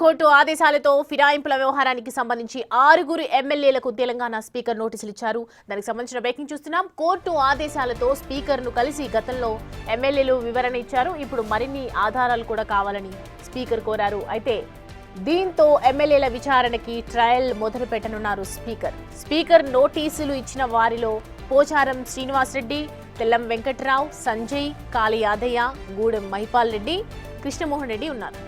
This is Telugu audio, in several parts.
కోర్టు ఆదేశాలతో ఫిరాయింపుల వ్యవహారానికి సంబంధించి 6 ఎమ్మెల్యేలకు తెలంగాణ స్పీకర్ నోటీసులు ఇచ్చారు. దానికి సంబంధించిన బ్రేకింగ్ చూస్తున్నాం. కోర్టు ఆదేశాలతో స్పీకర్ను కలిసి గతంలో ఎమ్మెల్యేలు వివరణ ఇచ్చారు. ఇప్పుడు మరిన్ని ఆధారాలు కూడా కావాలని స్పీకర్ కోరారు. అయితే దీంతో ఎమ్మెల్యేల విచారణకి ట్రయల్ మొదలు పెట్టనున్నారు స్పీకర్ నోటీసులు ఇచ్చిన వారిలో పోచారం శ్రీనివాసరెడ్డి, తెల్లం వెంకట్రావు, సంజయ్, కాళీ యాదయ్య, గూడెం మహిపాల్ రెడ్డి, కృష్ణమోహన్ రెడ్డి ఉన్నారు.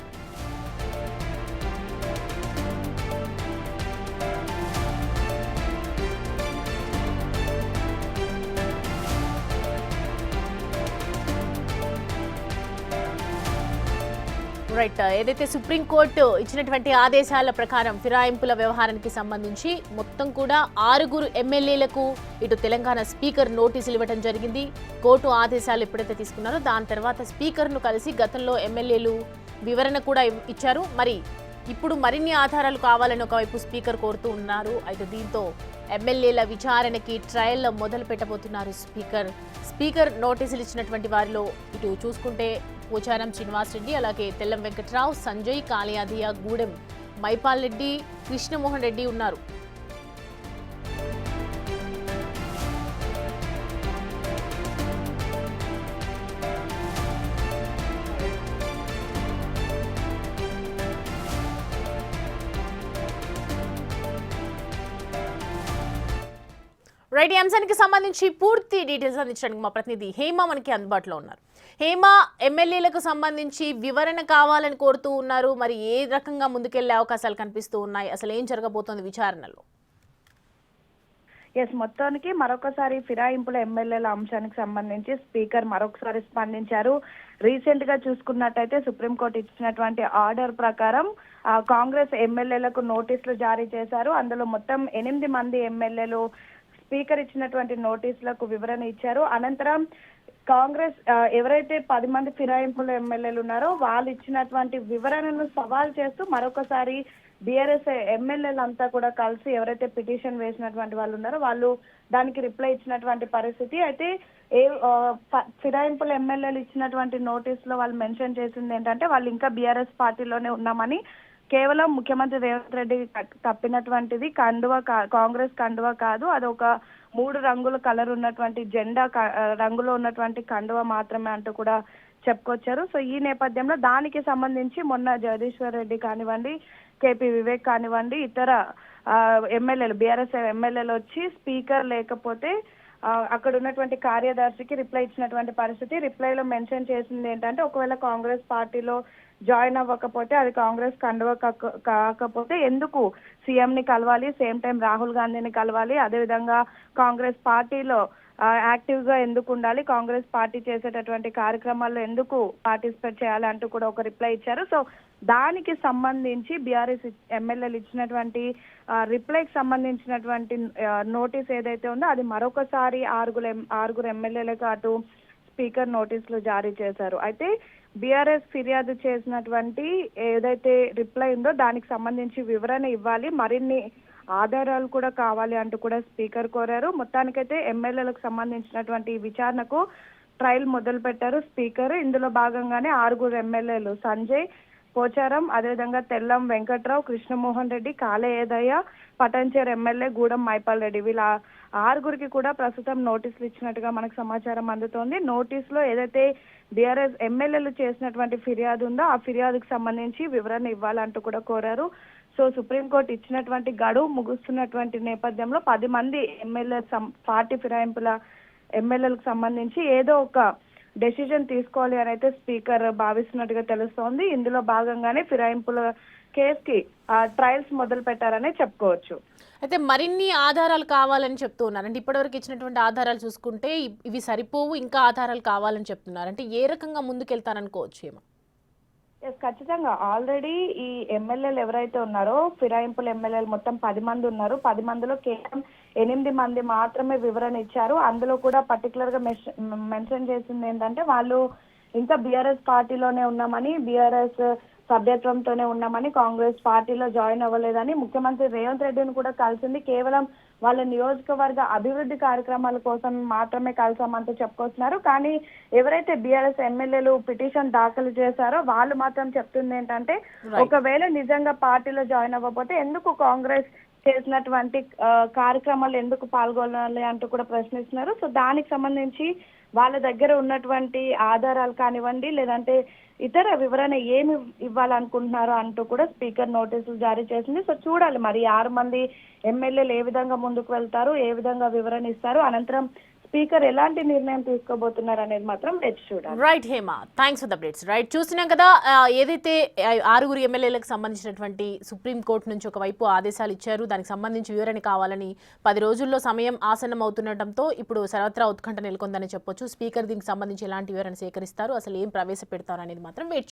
ఏదైతే సుప్రీంకోర్టు ఇచ్చినటువంటి ఆదేశాల ప్రకారం ఫిరాయింపుల వ్యవహారానికి సంబంధించి మొత్తం కూడా 6 ఎమ్మెల్యేలకు ఇటు తెలంగాణ స్పీకర్ నోటీసులు ఇవ్వడం జరిగింది. కోర్టు ఆదేశాలు ఎప్పుడైతే తీసుకున్నారో దాని తర్వాత స్పీకర్ను కలిసి గతంలో ఎమ్మెల్యేలు వివరణ కూడా ఇచ్చారు. మరి ఇప్పుడు మరిన్ని ఆధారాలు కావాలని ఒకవైపు స్పీకర్ కోరుతూ ఉన్నారు. అయితే దీంతో ఎమ్మెల్యేల విచారణకి ట్రయల్ మొదలు పెట్టబోతున్నారు స్పీకర్ నోటీసులు ఇచ్చినటువంటి వారిలో ఇటు చూసుకుంటే పోచారం శ్రీనివాసరెడ్డి, అలాగే తెల్లం వెంకట్రావు, సంజయ్, కాళయాదయ్య, గూడెం మైపాల్ రెడ్డి, కృష్ణమోహన్ రెడ్డి ఉన్నారు. ఈ అంశానికి సంబంధించి పూర్తి డీటెయిల్స్ అందించడానికి మా ప్రతినిధి హేమ మనకి అందుబాటులో ఉన్నారు. హేమ, ఎమ్మెల్యేలకు సంబంధించి వివరణ కావాలని కోరుతూ ఉన్నారు. మరి ఏ రకంగా ముందుకెళ్లే అవకాశాలు కనిపిస్తూ ఉన్నాయి? అసలు ఏం జరగబోతోంది విచారణలో? మొత్తానికి మరొకసారి ఫిరాయింపుల ఎమ్మెల్యేల అంశానికి సంబంధించి స్పీకర్ మరొకసారి స్పందించారు. రీసెంట్ గా చూసుకున్నట్టయితే సుప్రీంకోర్టు ఇచ్చినటువంటి ఆర్డర్ ప్రకారం కాంగ్రెస్ ఎమ్మెల్యేలకు నోటీసులు జారీ చేశారు. అందులో మొత్తం 8 మంది ఎమ్మెల్యేలు స్పీకర్ ఇచ్చినటువంటి నోటీసులకు వివరణ ఇచ్చారు. అనంతరం కాంగ్రెస్ ఎవరైతే 10 మంది ఫిరాయింపుల ఎమ్మెల్యేలు ఉన్నారో వాళ్ళు ఇచ్చినటువంటి వివరణను సవాల్ చేస్తూ మరొకసారి బీఆర్ఎస్ ఎమ్మెల్యేలంతా కూడా కలిసి ఎవరైతే పిటిషన్ వేసినటువంటి వాళ్ళు ఉన్నారో వాళ్ళు దానికి రిప్లై ఇచ్చినటువంటి పరిస్థితి. అయితే ఫిరాయింపుల ఎమ్మెల్యేలు ఇచ్చినటువంటి నోటీసులో వాళ్ళు మెన్షన్ చేసింది ఏంటంటే వాళ్ళు ఇంకా బీఆర్ఎస్ పార్టీలోనే ఉన్నామని, కేవలం ముఖ్యమంత్రి రేవంత్ రెడ్డి తప్పినటువంటిది కాంగ్రెస్ కండువా కాదు, అది ఒక 3 రంగుల కలర్ ఉన్నటువంటి జెండా రంగులో ఉన్నటువంటి కండువా మాత్రమే అంటూ కూడా చెప్పుకొచ్చారు. సో ఈ నేపథ్యంలో దానికి సంబంధించి మొన్న జగదీశ్వర్ రెడ్డి కానివ్వండి, కేపీ వివేక్ కానివ్వండి, ఇతర ఎమ్మెల్యేలు బీఆర్ఎస్ ఎమ్మెల్యేలు వచ్చి స్పీకర్ లేకపోతే అక్కడ ఉన్నటువంటి కార్యదర్శికి రిప్లై ఇచ్చినటువంటి పరిస్థితి. రిప్లైలో మెన్షన్ చేసింది ఏంటంటే ఒకవేళ కాంగ్రెస్ పార్టీలో జాయిన్ అవ్వకపోతే అది కాంగ్రెస్ కండువ కాకపోతే ఎందుకు సీఎం ని కలవాలి, సేమ్ టైం రాహుల్ గాంధీని కలవాలి, అదేవిధంగా కాంగ్రెస్ పార్టీలో యాక్టివ్ గా ఎందుకు ఉండాలి, కాంగ్రెస్ పార్టీ చేసేటటువంటి కార్యక్రమాల్లో ఎందుకు పార్టిసిపేట్ చేయాలి అంటూ కూడా ఒక రిప్లై ఇచ్చారు. సో దానికి సంబంధించి బీఆర్ఎస్ ఎమ్మెల్యేలు ఇచ్చినటువంటి రిప్లైకి సంబంధించినటువంటి నోటీస్ ఏదైతే ఉందో అది మరొకసారి 6 ఎమ్మెల్యేలకు అటు స్పీకర్ నోటీసులు జారీ చేశారు. అయితే బీఆర్ఎస్ ఫిర్యాదు చేసినటువంటి ఏదైతే రిప్లై ఉందో దానికి సంబంధించి వివరణ ఇవ్వాలి, మరిన్ని ఆధారాలు కూడా కావాలి అంటూ కూడా స్పీకర్ కోరారు. మొత్తానికైతే ఎమ్మెల్యేలకు సంబంధించినటువంటి విచారణకు ట్రయల్ మొదలు పెట్టారు స్పీకర్. ఇందులో భాగంగానే 6 ఎమ్మెల్యేలు సంజయ్, పోచారం, అదేవిధంగా తెల్లం వెంకట్రావు, కృష్ణమోహన్ రెడ్డి, కాళయాదయ్య, పటాన్చేరు ఎమ్మెల్యే గూడెం మైపాల్ రెడ్డి వీళ్ళ 6 కూడా ప్రస్తుతం నోటీసులు ఇచ్చినట్టుగా మనకు సమాచారం అందుతోంది. నోటీసులో ఏదైతే బీఆర్ఎస్ ఎమ్మెల్యేలు చేసినటువంటి ఫిర్యాదు ఉందో ఆ ఫిర్యాదుకు సంబంధించి వివరణ ఇవ్వాలంటూ కూడా కోరారు. సో సుప్రీంకోర్టు ఇచ్చినటువంటి గడువు ముగుస్తున్నటువంటి నేపథ్యంలో 10 మంది ఎమ్మెల్యే పార్టీ ఫిరాయింపుల ఎమ్మెల్యేలకు సంబంధించి ఏదో ఒక డెసిజన్ తీసుకోవాలి అని అయితే స్పీకర్ భావిస్తున్నట్టుగా తెలుస్తోంది. ఇందులో భాగంగానే ఫిరాయింపుల కేసుకి ట్రయల్స్ మొదలు పెట్టారనే చెప్పుకోవచ్చు. అయితే మరిన్ని ఆధారాలు కావాలని చెప్తూ ఉన్నారు. అంటే ఇప్పటివరకు ఇచ్చినటువంటి ఆధారాలు చూసుకుంటే ఇవి సరిపోవు, ఇంకా ఆధారాలు కావాలని చెప్తున్నారు. అంటే ఏ రకంగా ముందుకెళ్తారనుకోవచ్చు ఏమో? ఖచ్చితంగా ఆల్రెడీ ఈ ఎమ్మెల్యేలు ఎవరైతే ఉన్నారో ఫిరాయింపుల ఎమ్మెల్యేలు మొత్తం 10 మంది ఉన్నారు. 10 మందిలో కేవలం 8 మంది మాత్రమే వివరణ ఇచ్చారు. అందులో కూడా పర్టికులర్ గా మెన్షన్ చేసింది ఏంటంటే వాళ్ళు ఇంకా బీఆర్ఎస్ పార్టీలోనే ఉన్నామని, బీఆర్ఎస్ సభ్యత్వంతోనే ఉన్నామని, కాంగ్రెస్ పార్టీలో జాయిన్ అవ్వలేదని, ముఖ్యమంత్రి రేవంత్ రెడ్డిని కూడా కలిసింది కేవలం వాళ్ళ నియోజకవర్గ అభివృద్ధి కార్యక్రమాల కోసం మాత్రమే కలిసామంటూ చెప్పుకొస్తున్నారు. కానీ ఎవరైతే బీఆర్ఎస్ ఎమ్మెల్యేలు పిటిషన్ దాఖలు చేశారో వాళ్ళు మాత్రం చెప్తుంది ఏంటంటే, ఒకవేళ నిజంగా పార్టీలో జాయిన్ అవ్వకపోతే ఎందుకు కాంగ్రెస్ చేసినటువంటి కార్యక్రమాలు ఎందుకు పాల్గొనాలి అంటూ కూడా ప్రశ్నిస్తున్నారు. సో దానికి సంబంధించి వాళ్ళ దగ్గర ఉన్నటువంటి ఆధారాలు కానివ్వండి, లేదంటే ఇతర వివరణ ఏమి ఇవ్వాలనుకుంటున్నారో అంటూ కూడా స్పీకర్ నోటీసులు జారీ చేసింది. సో చూడాలి మరి 6 మంది ఎమ్మెల్యేలు ఏ విధంగా ముందుకు వెళ్తారు, ఏ విధంగా వివరణ ఇస్తారు, అనంతరం స్పీకర్ ఎలాంటి నిర్ణయం తీసుకోబోతున్నారు అనేది మాత్రం వేచి చూడాలి. Right Hema, thanks for the updates. Right, చూస్తున్నాం కదా ఏదైతే 6 ఎమ్మెల్యేలకు సంబంధించినటువంటి సుప్రీంకోర్టు నుంచి ఒకవైపు ఆదేశాలు ఇచ్చారు, దానికి సంబంధించి వివరణ కావాలని 10 రోజుల్లో సమయం ఆసన్నం అవుతుండటంతో ఇప్పుడు సర్వత్రా ఉత్కంఠ నెలకొందని చెప్పొచ్చు. స్పీకర్ దీనికి సంబంధించి ఎలాంటి వివరణ సేకరిస్తారు, అసలు ఏం ప్రవేశపెడతారు అనేది మాత్రం వెయిట్